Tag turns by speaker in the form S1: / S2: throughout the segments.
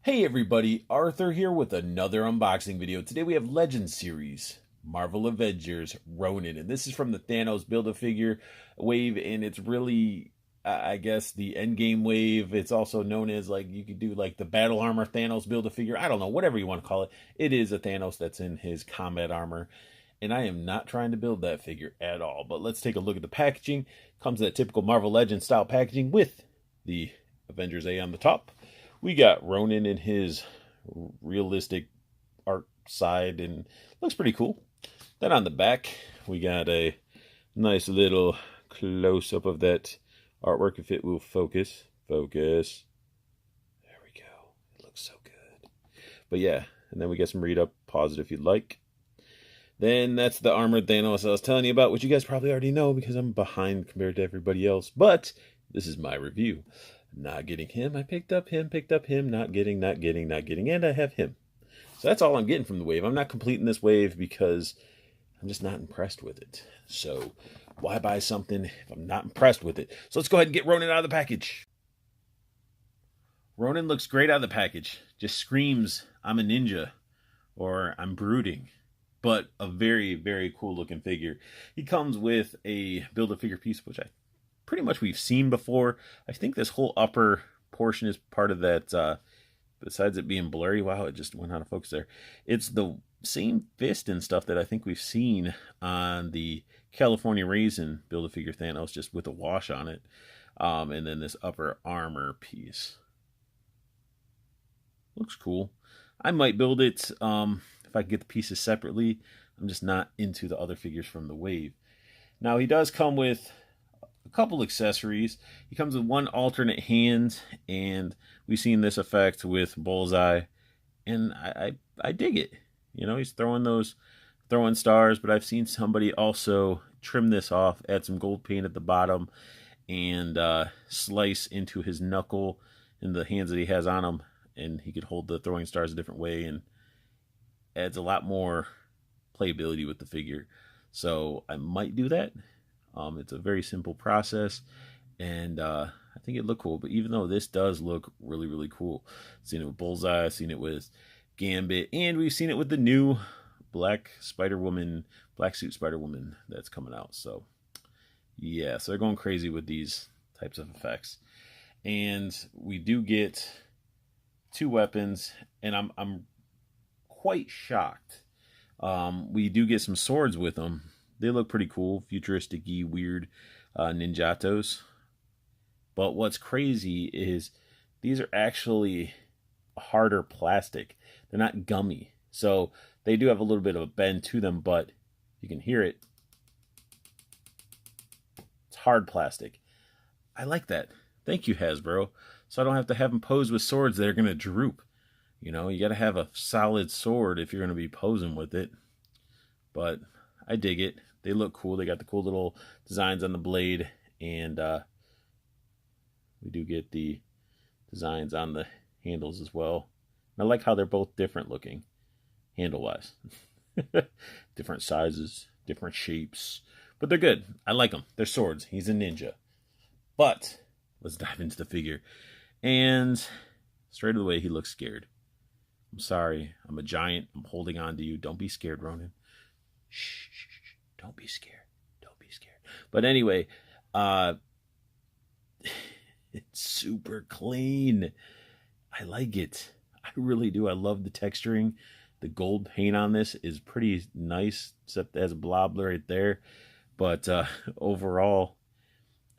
S1: Hey everybody, Arthur here with another unboxing video. Today we have Legends series, Marvel Avengers Ronin, and this is from the Thanos Build-A-Figure wave, and it's really, I guess, the Endgame wave. It's also known as, like, you could do like the Battle Armor Thanos Build-A-Figure. I don't know, whatever you want to call it. It is a Thanos that's in his combat armor, and I am not trying to build that figure at all. But let's take a look at the packaging. Comes that typical Marvel Legends style packaging with the Avengers A on the top. We got Ronin in his realistic art side, and looks pretty cool. Then on the back, we got a nice little close-up of that artwork, if it will focus. Focus. There we go. It looks so good. But yeah, and then we get some read-up. Pause it if you'd like. Then that's the armored Thanos I was telling you about, which you guys probably already know because I'm behind compared to everybody else. But this is my review. Not getting him, I picked up him, not getting, and I have him. So that's all I'm getting from the wave. I'm not completing this wave because I'm just not impressed with it. So why buy something if I'm not impressed with it? So let's go ahead and get Ronin out of the package. Ronin looks great out of the package. Just screams, I'm a ninja, or I'm brooding. But a very, very cool looking figure. He comes with a Build-A-Figure piece, which pretty much we've seen before. I think this whole upper portion is part of that, besides it being blurry. Wow, it just went out of focus there. It's the same fist and stuff that I think we've seen on the California Raisin Build-A-Figure Thanos, just with a wash on it. And then this upper armor piece. Looks cool. I might build it if I can get the pieces separately. I'm just not into the other figures from the wave. Now, he does come with a couple accessories. He comes with one alternate hand, and we've seen this effect with Bullseye, and I dig it. You know, he's throwing stars, but I've seen somebody also trim this off, add some gold paint at the bottom, and slice into his knuckle in the hands that he has on him, and he could hold the throwing stars a different way, and adds a lot more playability with the figure. So I might do that. It's a very simple process, and I think it looked cool. But even though this does look really, really cool, I've seen it with Bullseye, I've seen it with Gambit, and we've seen it with the new Black Suit Spider-Woman that's coming out. So yeah, so they're going crazy with these types of effects. And we do get two weapons, and I'm quite shocked. We do get some swords with them. They look pretty cool, futuristic-y, weird ninjatos. But what's crazy is these are actually harder plastic. They're not gummy. So they do have a little bit of a bend to them, but you can hear it. It's hard plastic. I like that. Thank you, Hasbro. So I don't have to have them pose with swords that are going to droop. You know, you got to have a solid sword if you're going to be posing with it. But I dig it. They look cool. They got the cool little designs on the blade, and we do get the designs on the handles as well. And I like how they're both different looking, handle-wise. Different sizes, different shapes, but they're good. I like them. They're swords. He's a ninja. But let's dive into the figure. And straight away, he looks scared. I'm sorry. I'm a giant. I'm holding on to you. Don't be scared, Ronin. Shh, shh, shh. Don't be scared. Don't be scared. But anyway, it's super clean. I like it. I really do. I love the texturing. The gold paint on this is pretty nice, except it has a blob right there. But overall,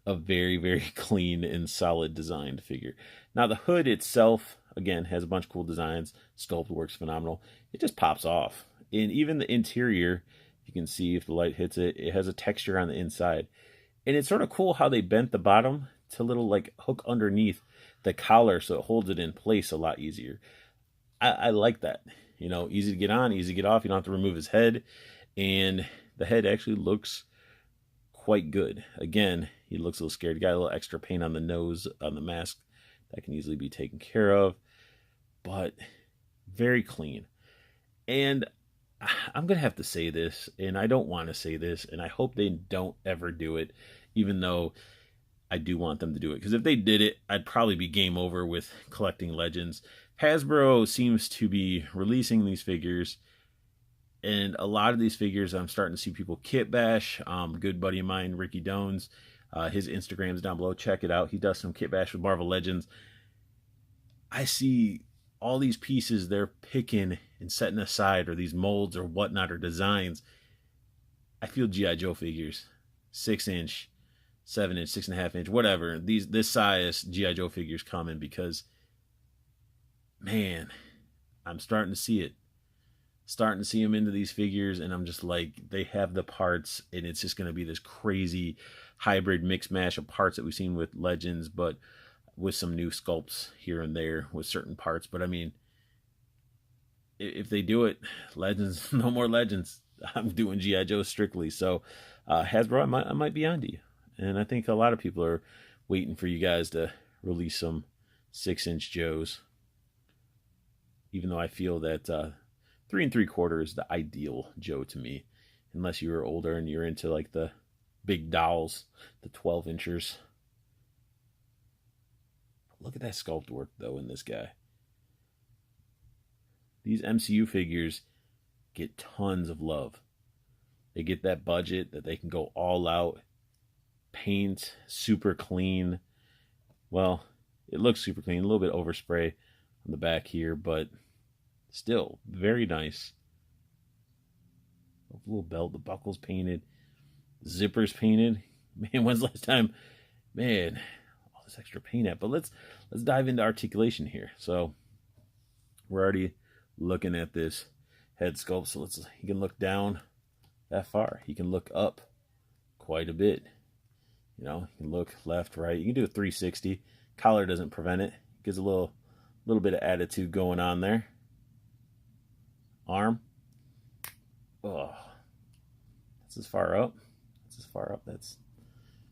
S1: a very, very clean and solid designed figure. Now, the hood itself, again, has a bunch of cool designs. Sculpt works phenomenal. It just pops off. And even the interior, you can see if the light hits it, it has a texture on the inside. And it's sort of cool how they bent the bottom to a little like hook underneath the collar so it holds it in place a lot easier. I like that. You know, easy to get on, easy to get off. You don't have to remove his head. And the head actually looks quite good. Again, he looks a little scared. He got a little extra paint on the nose, on the mask. That can easily be taken care of. But very clean. And I'm going to have to say this, and I don't want to say this, and I hope they don't ever do it, even though I do want them to do it. Because if they did it, I'd probably be game over with collecting Legends. Hasbro seems to be releasing these figures, and a lot of these figures I'm starting to see people kit bash. Good buddy of mine, Ricky Dones, his Instagram's down below. Check it out. He does some kit bash with Marvel Legends. I see all these pieces they're picking and setting aside, or these molds or whatnot, or designs. I feel G.I. Joe figures, 6-inch, 7-inch, 6.5-inch, whatever. This size G.I. Joe figures coming, because, man, I'm starting to see it. Starting to see them into these figures, and I'm just like, they have the parts, and it's just going to be this crazy hybrid mix mash of parts that we've seen with Legends, but with some new sculpts here and there with certain parts. But I mean, if they do it, Legends, no more Legends. I'm doing G.I. Joe strictly. So Hasbro, I might be onto you. And I think a lot of people are waiting for you guys to release some 6-inch Joes. Even though I feel that 3 3/4 is the ideal Joe to me. Unless you were older and you're into like the big dolls, the 12-inchers. Look at that sculpt work, though, in this guy. These MCU figures get tons of love. They get that budget that they can go all out. Paint, super clean. Well, it looks super clean. A little bit overspray on the back here, but still very nice. A little belt, the buckle's painted. The zipper's painted. Man, when's the last time? Man, all this extra paint at. But let's dive into articulation here. So we're already looking at this head sculpt, so he can look down that far. He can look up quite a bit. You know, he can look left, right. You can do a 360. Collar doesn't prevent it. Gives a little bit of attitude going on there. Arm. Oh, that's as far up. That's as far up. Let's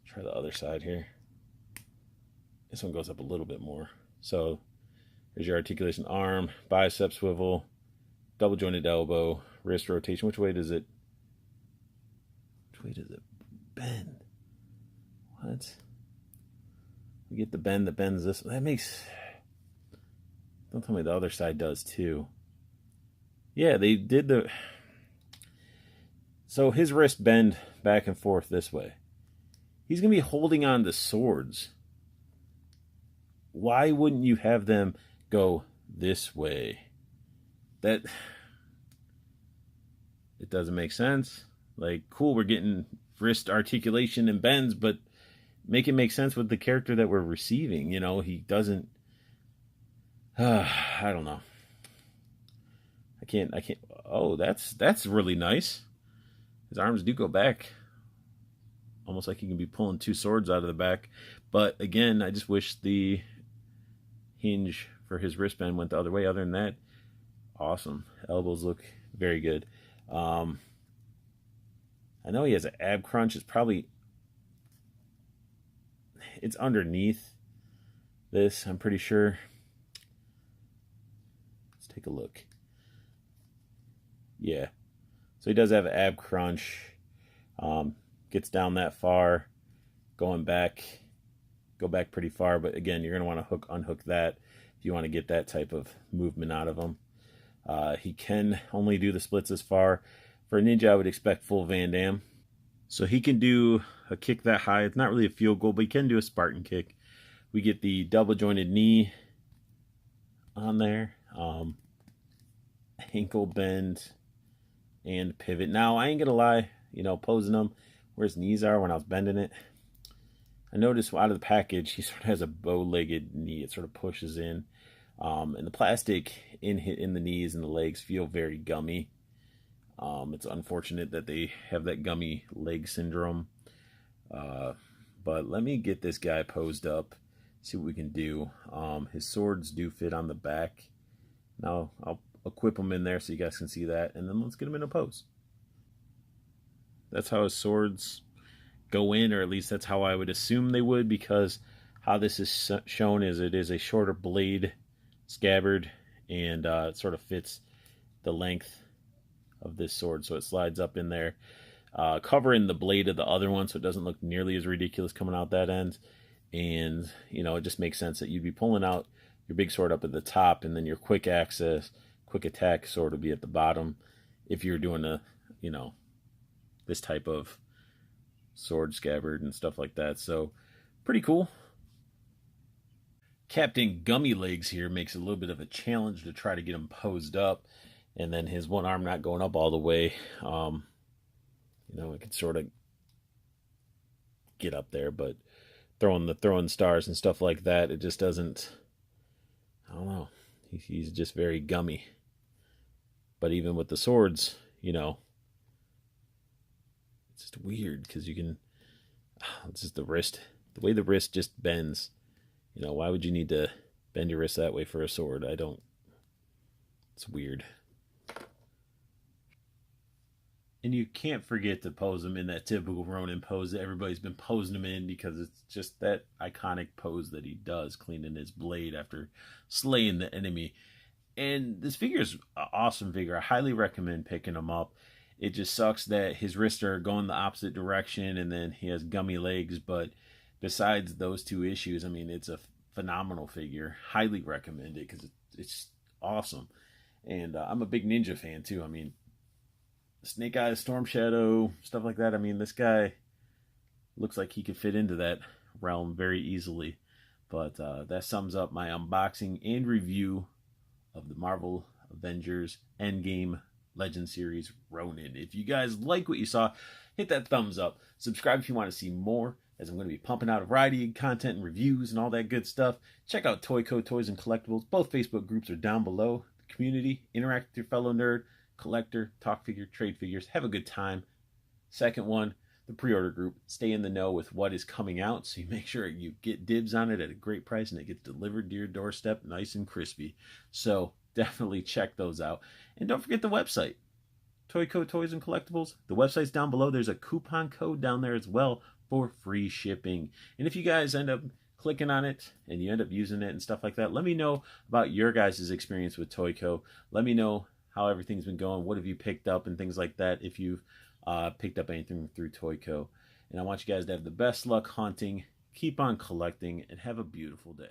S1: try the other side here. This one goes up a little bit more. So there's your articulation. Arm, bicep swivel, double jointed elbow, wrist rotation. Which way does it bend? What? We get the bend that bends this. That makes... Don't tell me the other side does too. Yeah, they did the... So his wrist bend back and forth this way. He's going to be holding on to swords. Why wouldn't you have them go this way? It doesn't make sense. Like, cool, we're getting wrist articulation and bends, but make it make sense with the character that we're receiving. You know, he doesn't... I don't know. I can't... Oh, that's really nice. His arms do go back. Almost like he can be pulling two swords out of the back. But again, I just wish the hinge for his wristband went the other way. Other than that, awesome. Elbows look very good. I know he has an ab crunch. It's underneath this, I'm pretty sure. Let's take a look. Yeah. So he does have an ab crunch. Gets down that far. Go back pretty far. But again, you're going to want to unhook that if you want to get that type of movement out of him. He can only do the splits as far. For a ninja, I would expect full Van Damme. So he can do a kick that high. It's not really a field goal, but he can do a Spartan kick. We get the double jointed knee on there. Ankle bend and pivot. Now, I ain't going to lie, posing him where his knees are when I was bending it. I noticed out of the package, he sort of has a bow-legged knee. It sort of pushes in. And the plastic in the knees and the legs feel very gummy. It's unfortunate that they have that gummy leg syndrome. But let me get this guy posed up, see what we can do. His swords do fit on the back. Now, I'll equip him in there so you guys can see that. And then let's get him in a pose. That's how his swords go in, or at least that's how I would assume they would, because how this is shown is it is a shorter blade scabbard, and it sort of fits the length of this sword, so it slides up in there, covering the blade of the other one, so it doesn't look nearly as ridiculous coming out that end. And it just makes sense that you'd be pulling out your big sword up at the top, and then your quick access, quick attack sword will be at the bottom. If you're doing a, you know, this type of sword scabbard and stuff like that. So pretty cool. Captain Gummy Legs here makes a little bit of a challenge to try to get him posed up, and then his one arm not going up all the way. You know, it can sort of get up there, but throwing stars and stuff like that, it just doesn't. I don't know. He's just very gummy. But even with the swords, you know, it's just weird because you can. It's just the wrist, the way the wrist just bends. You know, why would you need to bend your wrist that way for a sword? I don't. It's weird. And you can't forget to pose him in that typical Ronin pose that everybody's been posing him in, because it's just that iconic pose that he does, cleaning his blade after slaying the enemy. And this figure is an awesome figure. I highly recommend picking him up. It just sucks that his wrists are going the opposite direction, and then he has gummy legs. But besides those two issues, I mean, it's a phenomenal figure. Highly recommend it because it's awesome. And I'm a big Ninja fan too. I mean, Snake Eyes, Storm Shadow, stuff like that. I mean, this guy looks like he could fit into that realm very easily. But that sums up my unboxing and review of the Marvel Avengers Endgame Legend Series Ronin. If you guys like what you saw, hit that thumbs up. Subscribe if you want to see more, as I'm going to be pumping out a variety of content and reviews and all that good stuff. Check out Toyco Toys and Collectibles. Both Facebook groups are down below. The community, interact with your fellow nerd, collector, talk figure, trade figures, have a good time. Second one, the pre-order group. Stay in the know with what is coming out, so you make sure you get dibs on it at a great price and it gets delivered to your doorstep nice and crispy. So definitely check those out. And don't forget the website, Toyco Toys and Collectibles. The website's down below. There's a coupon code down there as well for free shipping. And if you guys end up clicking on it and you end up using it and stuff like that, let me know about your guys' experience with Toyco. Let me know how everything's been going. What have you picked up and things like that, if you've picked up anything through Toyco. And I want you guys to have the best luck hunting, keep on collecting, and have a beautiful day.